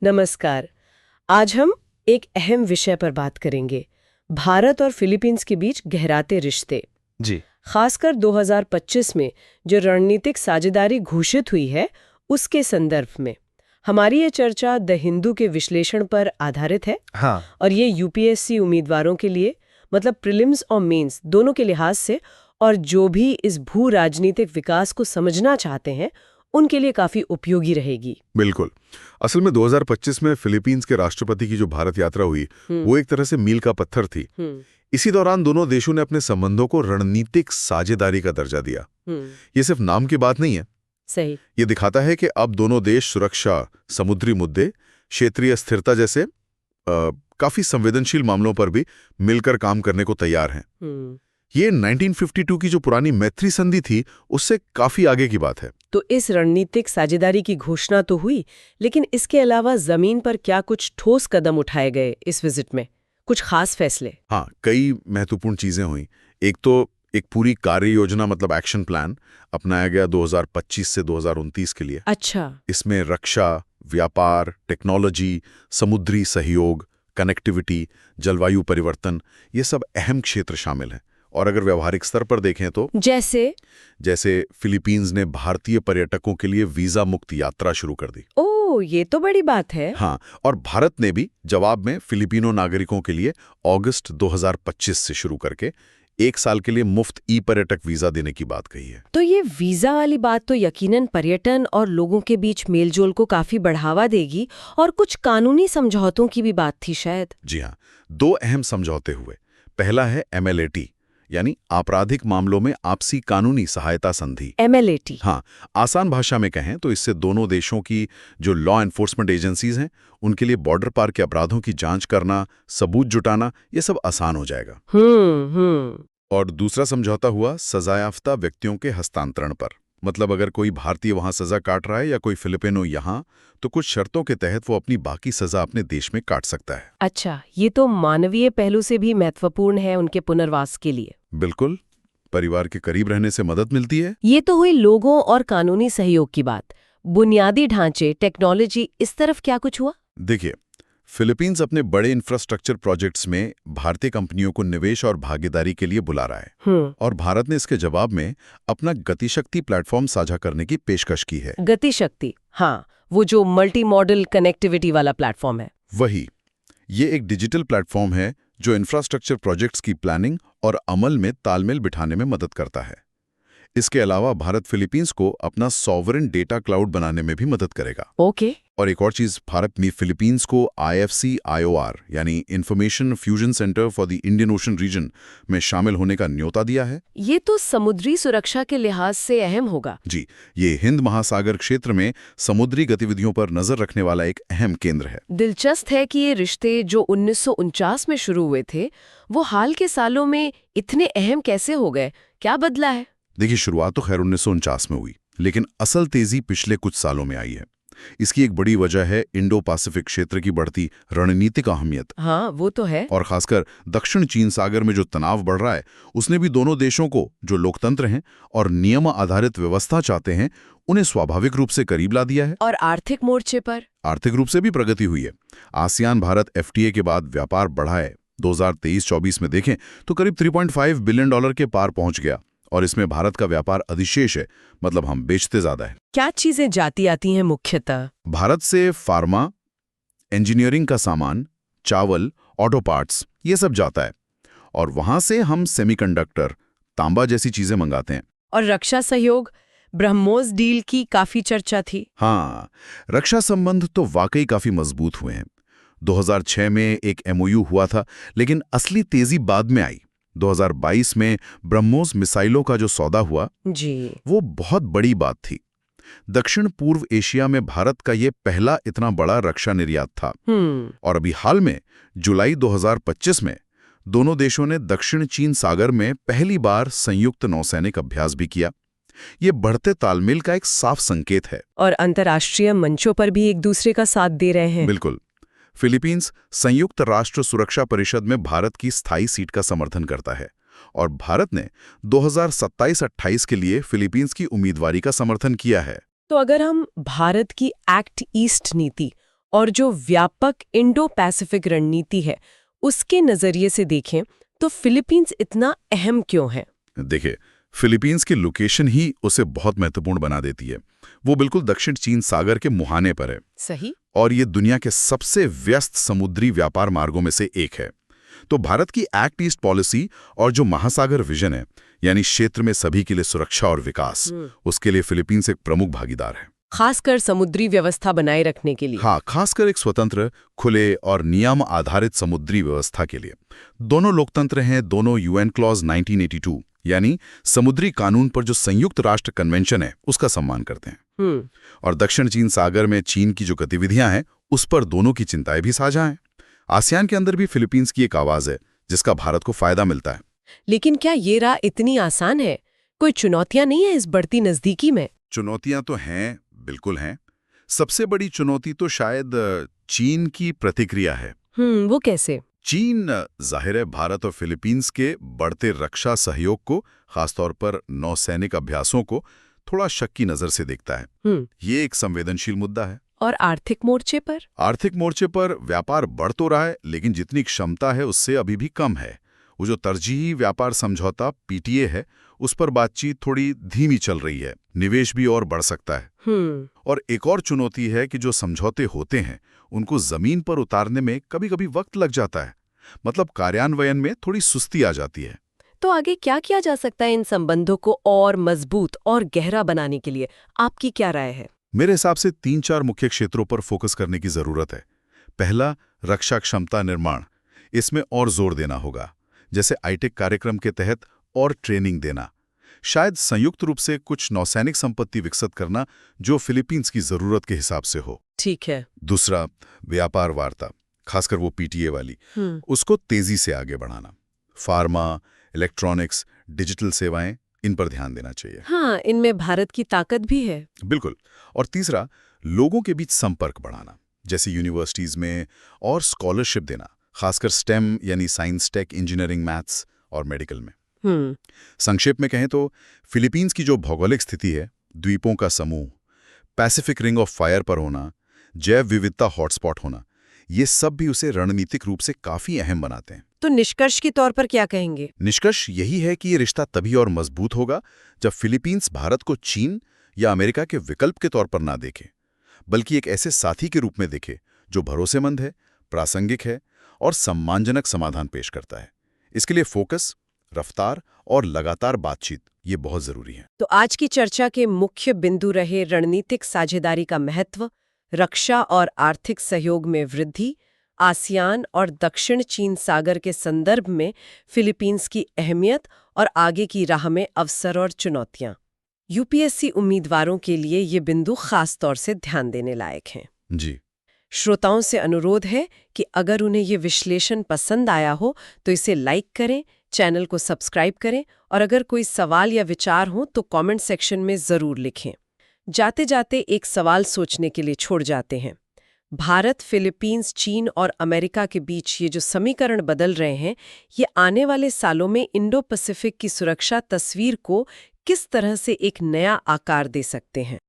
नमस्कार। आज हम एक अहम विषय पर बात करेंगे, भारत और फिलीपींस के बीच गहराते रिश्ते। जी। खासकर 2025 में जो रणनीतिक साझेदारी घोषित हुई है, उसके संदर्भ में हमारी ये चर्चा द हिंदू के विश्लेषण पर आधारित है। हाँ। और ये यूपीएससी उम्मीदवारों के लिए, मतलब प्रीलिम्स और मेंस दोनों के लिहाज से, और जो भी इस भू राजनीतिक विकास को समझना चाहते हैं उनके लिए काफी उपयोगी रहेगी। बिल्कुल। असल में 2025 में फिलीपींस के राष्ट्रपति की जो भारत यात्रा हुई वो एक तरह से मील का पत्थर थी। इसी दौरान दोनों देशों ने अपने संबंधों को रणनीतिक साझेदारी का दर्जा दिया। ये सिर्फ नाम की बात नहीं है। सही। ये दिखाता है कि अब दोनों देश सुरक्षा, समुद्री मुद्दे, क्षेत्रीय स्थिरता जैसे काफी संवेदनशील मामलों पर भी मिलकर काम करने को तैयार हैं। ये 1952 की जो पुरानी मैत्री संधि थी उससे काफी आगे की बात है। तो इस रणनीतिक साझेदारी की घोषणा तो हुई, लेकिन इसके अलावा जमीन पर क्या कुछ ठोस कदम उठाए गए इस विजिट में? कुछ खास फैसले? हाँ, कई महत्वपूर्ण चीजें हुई। एक तो एक पूरी कार्य योजना, मतलब एक्शन प्लान अपनाया गया 2025 से 2029 के लिए। अच्छा। इसमें रक्षा, व्यापार, टेक्नोलॉजी, समुद्री सहयोग, कनेक्टिविटी, जलवायु परिवर्तन, ये सब अहम क्षेत्र शामिल हैं। और अगर व्यवहारिक स्तर पर देखें तो जैसे फिलीपींस ने भारतीय पर्यटकों के लिए वीजा मुक्त यात्रा शुरू कर दी। ओह, ये तो बड़ी बात है। हाँ, और भारत ने भी जवाब में फिलिपिनो नागरिकों के लिए अगस्त 2025 से शुरू करके 1 साल के लिए मुफ्त पर्यटक वीजा देने की बात कही है। तो ये वीजा वाली बात तो यकीनन पर्यटन और लोगों के बीच मेलजोल को काफी बढ़ावा देगी, और कुछ कानूनी समझौतों की भी बात थी शायद। जी हाँ, 2 अहम समझौते हुए। पहला है MLAT, यानी आपराधिक मामलों में आपसी कानूनी सहायता संधि। MLAT। हाँ, आसान भाषा में कहें तो इससे दोनों देशों की जो लॉ एनफोर्समेंट एजेंसीज हैं उनके लिए बॉर्डर पार के अपराधों की जांच करना, सबूत जुटाना, ये सब आसान हो जाएगा। और दूसरा समझौता हुआ सजायाफ्ता व्यक्तियों के हस्तांतरण पर। मतलब अगर कोई भारतीय वहां सजा काट रहा है या कोई फिलिपिनो यहाँ, तो कुछ शर्तों के तहत वो अपनी बाकी सजा अपने देश में काट सकता है। अच्छा, ये तो मानवीय पहलू से भी महत्वपूर्ण है उनके पुनर्वास के लिए। बिल्कुल, परिवार के करीब रहने से मदद मिलती है। ये तो हुई लोगों और कानूनी सहयोग की बात। बुनियादी ढांचे, टेक्नोलॉजी, इस तरफ क्या कुछ हुआ? देखिए, फिलीपींस अपने बड़े इंफ्रास्ट्रक्चर प्रोजेक्ट्स में भारतीय कंपनियों को निवेश और भागीदारी के लिए बुला रहा है। और भारत ने इसके जवाब में अपना गतिशक्ति प्लेटफॉर्म साझा करने की पेशकश की है। गतिशक्ति, हाँ, वो जो मल्टी मॉडल कनेक्टिविटी वाला प्लेटफॉर्म है। वही। ये एक डिजिटल प्लेटफॉर्म है जो इंफ्रास्ट्रक्चर प्रोजेक्ट्स की प्लानिंग और अमल में तालमेल बिठाने में मदद करता है। इसके अलावा भारत फिलीपींस को अपना सॉवरेन डेटा क्लाउड बनाने में भी मदद करेगा। ओके। और एक और चीज, भारत ने फिलीपींस को IFC-IOR यानी information fusion centre for the Indian Ocean region में शामिल होने का न्योता दिया है। ये तो समुद्री सुरक्षा के लिहाज से अहम होगा। जी, ये हिंद महासागर क्षेत्र में समुद्री गतिविधियों पर नजर रखने वाला एक अहम केंद्र है। दिलचस्प है कि ये रिश्ते जो 1949 में शुरू हुए थे, वो हाल के सालों में इतने अहम कैसे हो गए? क्या बदला है? देखिए, शुरुआत तो खैर 1949 में हुई, लेकिन असल तेजी पिछले कुछ सालों में आई है। इसकी एक बड़ी वजह है इंडो पैसिफिक क्षेत्र की बढ़ती रणनीतिक अहमियत। हाँ, वो तो है। और खासकर दक्षिण चीन सागर में जो तनाव बढ़ रहा है, उसने भी दोनों देशों को, जो लोकतंत्र हैं और नियम आधारित व्यवस्था चाहते हैं, उन्हें स्वाभाविक रूप से करीब ला दिया है। और आर्थिक मोर्चे पर? आर्थिक रूप से भी प्रगति हुई है। आसियान भारत FTA के बाद व्यापार बढ़ा है। 2023-24 में देखें तो करीब $3.5 बिलियन के पार पहुंच गया। और इसमें भारत का व्यापार अधिशेष है, मतलब हम बेचते ज्यादा है। क्या चीजें जाती आती हैं मुख्यतः? भारत से फार्मा, इंजीनियरिंग का सामान, चावल, ऑटो पार्ट्स, ये सब जाता है। और वहां से हम सेमीकंडक्टर, तांबा जैसी चीजें मंगाते हैं। और रक्षा सहयोग, ब्रह्मोस डील की काफी चर्चा थी। हाँ, रक्षा संबंध तो वाकई काफी मजबूत हुए हैं। 2006 में एक MOU हुआ था, लेकिन असली तेजी बाद में आई। 2022 में ब्रह्मोस मिसाइलों का जो सौदा हुआ जी, वो बहुत बड़ी बात थी। दक्षिण पूर्व एशिया में भारत का ये पहला इतना बड़ा रक्षा निर्यात था। और अभी हाल में जुलाई 2025 में दोनों देशों ने दक्षिण चीन सागर में पहली बार संयुक्त नौसैनिक अभ्यास भी किया। ये बढ़ते तालमेल का एक साफ संकेत है। और अंतर्राष्ट्रीय मंचों पर भी एक दूसरे का साथ दे रहे हैं। बिल्कुल। फिलीपींस संयुक्त राष्ट्र सुरक्षा परिषद में भारत की स्थायी सीट का समर्थन करता है और भारत ने 2027-28 के लिए फिलीपींस की उम्मीदवारी का समर्थन किया है। तो अगर हम भारत की एक्ट ईस्ट नीति और जो व्यापक इंडो पैसिफिक रणनीति है उसके नजरिए से देखें तो फिलीपींस इतना अहम क्यों है? देखिए, फिलीपींस की लोकेशन ही उसे बहुत महत्वपूर्ण बना देती है। वो बिल्कुल दक्षिण चीन सागर के मुहाने पर है। सही। और ये दुनिया के सबसे व्यस्त समुद्री व्यापार मार्गों में से एक है। तो भारत की एक्ट ईस्ट पॉलिसी और जो महासागर विजन है, यानी क्षेत्र में सभी के लिए सुरक्षा और विकास, उसके लिए फिलीपींस एक प्रमुख भागीदार है। खासकर समुद्री व्यवस्था बनाए रखने के लिए। हाँ, खासकर एक स्वतंत्र, खुले और नियम आधारित समुद्री व्यवस्था के लिए। दोनों लोकतंत्र हैं, दोनों यूएन क्लॉज 1982 यानी समुद्री कानून पर जो संयुक्त राष्ट्र कन्वेंशन है उसका सम्मान करते हैं। और दक्षिण चीन सागर में चीन की जो गतिविधियां हैं उस पर दोनों की चिंताएं भी साझा हैं। आसियान के अंदर भी फिलीपींस की एक आवाज है जिसका भारत को फायदा मिलता है। लेकिन क्या ये राह इतनी आसान है? कोई चुनौतियां नहीं है इस बढ़ती नजदीकी में? चुनौतियां तो हैं, बिल्कुल हैं। सबसे बड़ी चुनौती तो शायद चीन की प्रतिक्रिया है। वो कैसे? चीन जाहिर है भारत और फिलीपींस के बढ़ते रक्षा सहयोग को, खासतौर पर नौसैनिक अभ्यासों को, थोड़ा शक की नजर से देखता है। ये एक संवेदनशील मुद्दा है। और आर्थिक मोर्चे पर? आर्थिक मोर्चे पर व्यापार बढ़ तो रहा है, लेकिन जितनी क्षमता है उससे अभी भी कम है। वो जो तरजीही व्यापार समझौता पीटीए है, उस पर बातचीत थोड़ी धीमी चल रही है। निवेश भी और बढ़ सकता है। और एक और चुनौती है कि जो समझौते होते हैं उनको जमीन पर उतारने में कभी-कभी वक्त लग जाता है। मतलब कार्यान्वयन में थोड़ी सुस्ती आ जाती है। तो आगे क्या किया जा सकता है इन संबंधों को और मजबूत और गहरा बनाने के लिए? आपकी क्या राय है? मेरे हिसाब से 3-4 मुख्य क्षेत्रों पर फोकस करने की जरूरत है। पहला, रक्षा क्षमता निर्माण। इसमें और जोर देना होगा, जैसे आईटेक कार्यक्रम के तहत और ट्रेनिंग देना। शायद संयुक्त रूप से कुछ नौसैनिक संपत्ति विकसित करना जो फिलीपींस की जरूरत के हिसाब से हो। ठीक है। दूसरा, व्यापार वार्ता, खासकर वो पीटीए वाली, उसको तेजी से आगे बढ़ाना। फार्मा, इलेक्ट्रॉनिक्स, डिजिटल सेवाएं, इन पर ध्यान देना चाहिए। हाँ, इनमें भारत की ताकत भी है। बिल्कुल। और तीसरा, लोगों के बीच संपर्क बढ़ाना, जैसे यूनिवर्सिटीज में और स्कॉलरशिप देना, खासकर स्टेम यानी साइंस, टेक, इंजीनियरिंग, मैथ्स और मेडिकल में। संक्षेप में कहें तो फिलीपींस की जो भौगोलिक स्थिति है, द्वीपों का समूह, पैसिफिक रिंग ऑफ फायर पर होना, जैव विविधता हॉटस्पॉट होना, ये सब भी उसे रणनीतिक रूप से काफी अहम बनाते हैं। तो निष्कर्ष के तौर पर क्या कहेंगे? निष्कर्ष यही है कि ये रिश्ता तभी और मजबूत होगा जब फिलीपींस भारत को चीन या अमेरिका के विकल्प के तौर पर ना देखे, बल्कि एक ऐसे साथी के रूप में देखे जो भरोसेमंद है, प्रासंगिक है और सम्मानजनक समाधान पेश करता है। इसके लिए फोकस, रफ्तार और लगातार बातचीत ये बहुत जरूरी है। तो आज की चर्चा के मुख्य बिंदु रहे रणनीतिक साझेदारी का महत्व, रक्षा और आर्थिक सहयोग में वृद्धि, आसियान और दक्षिण चीन सागर के संदर्भ में फिलीपींस की अहमियत और आगे की राह में अवसर और चुनौतियां। यूपीएससी उम्मीदवारों के लिए ये बिंदु खास तौर से ध्यान देने लायक हैं। जी। श्रोताओं से अनुरोध है कि अगर उन्हें ये विश्लेषण पसंद आया हो तो इसे लाइक करें, चैनल को सब्सक्राइब करें और अगर कोई सवाल या विचार हो तो कमेंट सेक्शन में जरूर लिखें। जाते जाते एक सवाल सोचने के लिए छोड़ जाते हैं। भारत, फिलीपींस, चीन और अमेरिका के बीच ये जो समीकरण बदल रहे हैं, ये आने वाले सालों में इंडो पैसिफिक की सुरक्षा तस्वीर को किस तरह से एक नया आकार दे सकते हैं?